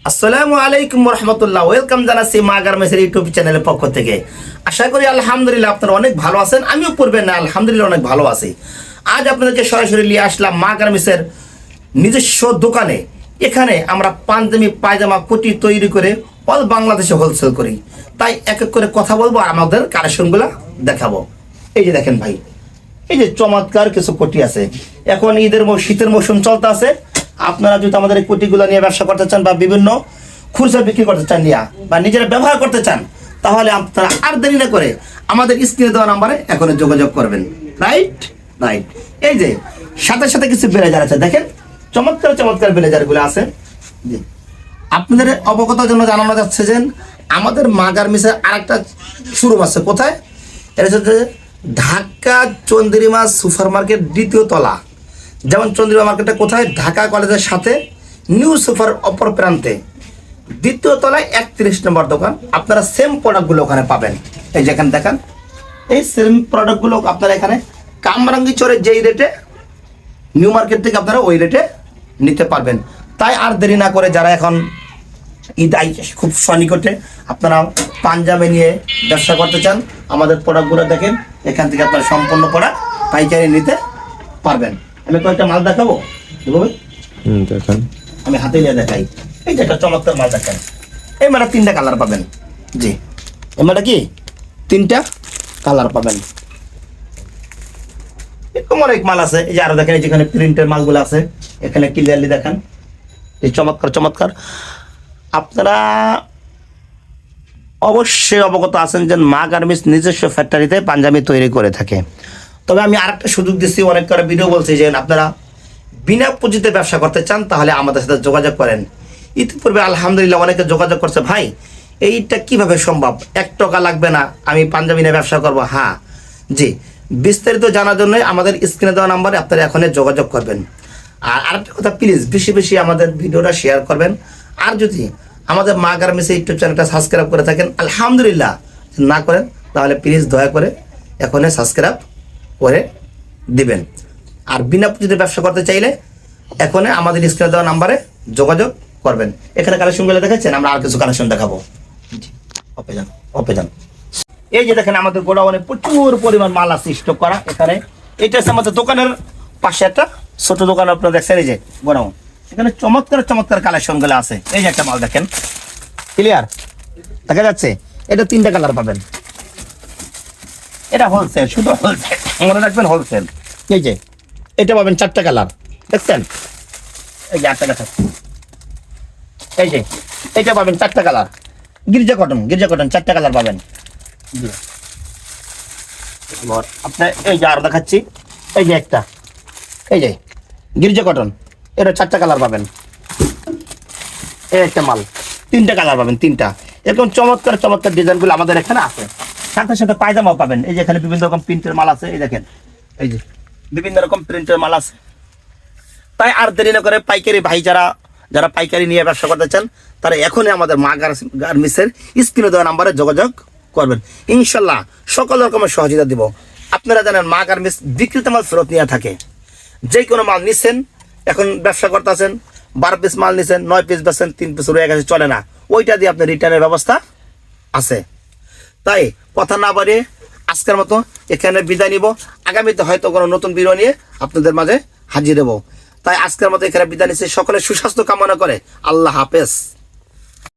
আসসালামু আলাইকুম রহমতুল্লাহ। ওয়েলকাম জানাচ্ছি মা গার্মেন্টসের ইউটিউব চ্যানেলের পক্ষ থেকে। আশা করি আলহামদুলিল্লাহ আপনারা অনেক ভালো আছেন। আমিও পূর্বে না আলহামদুলিল্লাহ অনেক ভালো আছি। আজ আপনাদেরকে সরাসরি নিয়ে আসলাম মা গার্মেন্টসের নিজস্ব দোকানে। এখানে আমরা পাঞ্জাবি পায়জামা কোটি তৈরি করে অল বাংলাদেশে হোলসেল করি। তাই এক এক করে কথা বলবো আর আমাদের কালেকশনগুলো দেখাবো। এই যে দেখেন ভাই, এই যে চমৎকার কিছু কোটি আছে। এখন শীতের মৌসুম চলতে আছে। আপনারা যদি আমাদের এই কোটিগুলো নিয়ে ব্যবসা করতে চান বা বিভিন্ন খুচরা বিক্রি করতে চান বা নিজেরা ব্যবহার করতে চান, তাহলে আপনারা আর দেরি না করে আমাদের স্ক্রিনে দেওয়া নাম্বারে এখন যোগাযোগ করবেন। রাইট। এই যে সাথে সাথে কিছু ব্লেজার আছে, দেখেন চমৎকার চমৎকার ব্লেজারগুলো আছে। জি, আপনাদের অবগতার জন্য জানানো যাচ্ছে যে আমাদের মা গার্মেন্টসের আরেকটা শোরুম আছে। কোথায়? এটা হচ্ছে ঢাকা চন্দ্রিমা সুপার মার্কেট দ্বিতীয় তলা। যেমন চন্দ্রিমা মার্কেটটা কোথায়? ঢাকা কলেজের সাথে নিউ সুপার অপর প্রান্তে দ্বিতীয় তলায় 31 নম্বর দোকান। আপনারা সেম প্রোডাক্টগুলো ওখানে পাবেন। এই যেখানে দেখেন, এই সেম প্রোডাক্টগুলো আপনারা এখানে কামরাঙ্গি চরে যেই রেটে নিউ মার্কেট থেকে আপনারা ওই রেটে নিতে পারবেন। তাই আর দেরি না করে যারা এখন ঈদ খুব সনিকটে আপনারা পাঞ্জাবি নিয়ে ব্যবসা করতে চান, আমাদের প্রোডাক্টগুলো দেখেন। এখান থেকে আপনারা সম্পূর্ণ প্রোডাক্ট পাইকারি নিতে পারবেন। আমি কয়েকটা মাল দেখাবো, দেখেন আমি হাতে নিয়ে দেখাই। এই যে একটা চমৎকার মাল দেখেন। এই মালটা 3টা কালার পাবেন। জি, এই মালটা কি 3টা কালার পাবেন। এরকম অনেক মাল আছে। এই যে আরো দেখেন, যেখানে প্রিন্টের মালগুলো আছে এখানে ক্লিয়ারলি দেখেন। এই চমৎকার চমৎকার। আপনারা অবশ্যই অবগত আছেন যে মা গার্মেন্টস নিজস্ব ফ্যাক্টরিতে পাঞ্জাবি তৈরি করে থাকে। তবে আমি আরেকটা সুযোগ দিচ্ছি, অনেক করে ভিডিও বলছি যে আপনারা বিনা পুঁজিতে ব্যবসা করতে চান তাহলে আমাদের সাথে যোগাযোগ করেন। ইতিপূর্বে আলহামদুলিল্লাহ অনেকে যোগাযোগ করছে, ভাই এইটা কিভাবে সম্ভব, 1 টাকা লাগবে না, আমি পাঞ্জাবি নিয়ে ব্যবসা করবো। হ্যাঁ জি, বিস্তারিত জানার জন্য আমাদের স্ক্রিনে দেওয়া নাম্বারে আপনারা এখনই যোগাযোগ করবেন। আর আরেকটা কথা, প্লিজ বেশি বেশি আমাদের ভিডিওটা শেয়ার করবেন। আর যদি আমাদের মা গার্মেন্টস ইউটিউব চ্যানেলটা সাবস্ক্রাইব করে থাকেন, আলহামদুলিল্লাহ, না করেন তাহলে প্লিজ দয়া করে এখনই সাবস্ক্রাইব করে দিবেন। আর বিনা পুঁজিতে ব্যবসা করতে চাইলে এখনই আমাদের স্ক্রিনে দেওয়া নাম্বারে যোগাযোগ করবেন। এখানে কালেকশনগুলো দেখাচ্ছেন, আমরা আর কিছু কালেকশন দেখাবো। ওপে যান। এই যে দেখেন, আমাদের গোডাউনে প্রচুর পরিমাণ মাল আছে স্টক করা। এখানে এটা হচ্ছে আমাদের দোকানের পাশে একটা ছোট দোকান, আপনারা দেখছেন। এই যে গোডাউন, এখানে চমৎকার চমৎকার কালেকশনগুলো আছে। এই যে একটা মাল দেখেন, ক্লিয়ার দেখা যাচ্ছে। এটা 3টা কালার পাবেন। এটা হোলসেল, শুধু হোলসেল, মনে রাখবেন হোলসেল। এই যে এটা পাবেন 4টা কালার, দেখছেন? এই যে 8টা কালার। এই যে এটা পাবেন 4টা কালার। গির্জা কটন 4টা কালার পাবেন। আপনার এই যে আরো দেখাচ্ছি, এই যে একটা, এই যে গির্জা কটন, এটা 4টা কালার পাবেন। এই একটা মাল 3টা কালার পাবেন, 3টা। এরকম চমৎকার চমৎকার ডিজাইনগুলো আমাদের এখানে আছে। সাথে সাথে পায়জামাও পাবেন। এই যে এখানে বিভিন্ন রকম প্রিন্টের মাল আছে। এই দেখেন, এই যে বিভিন্ন রকম প্রিন্টের মাল আছে। তাই আর দেরি না করে পাইকারি ভাই যারা পাইকারি নিয়ে ব্যবসা করতে চান, তারা এখনই আমাদের মা গার্মেন্টসের স্ক্রিনে দেওয়া নাম্বারে যোগাযোগ করবেন। ইনশাল্লাহ সকল রকমের সহযোগিতা দিব। আপনারা জানেন মা গার্মেন্টস বিক্রিত মাল ফেরত নিয়ে থাকে। যে কোনো মাল নিচ্ছেন, এখন ব্যবসা করতেছেন, 12 পিস মাল নিচ্ছেন, 9 পিস বেচেন, 3 পিস রয়ে গেছে, চলে না, ওইটা দিয়ে আপনার রিটার্নের ব্যবস্থা আছে। তাই কথা না বাড়িয়ে আজকের মতো এখানে বিদায় নিব। আগামীতে হয়তো কোনো নতুন ভিডিও নিয়ে আপনাদের মাঝে হাজির দেব। তাই আজকের মতো এখানে বিদায় নিচ্ছি। সকলের সুস্বাস্থ্য কামনা করে আল্লাহ হাফেজ।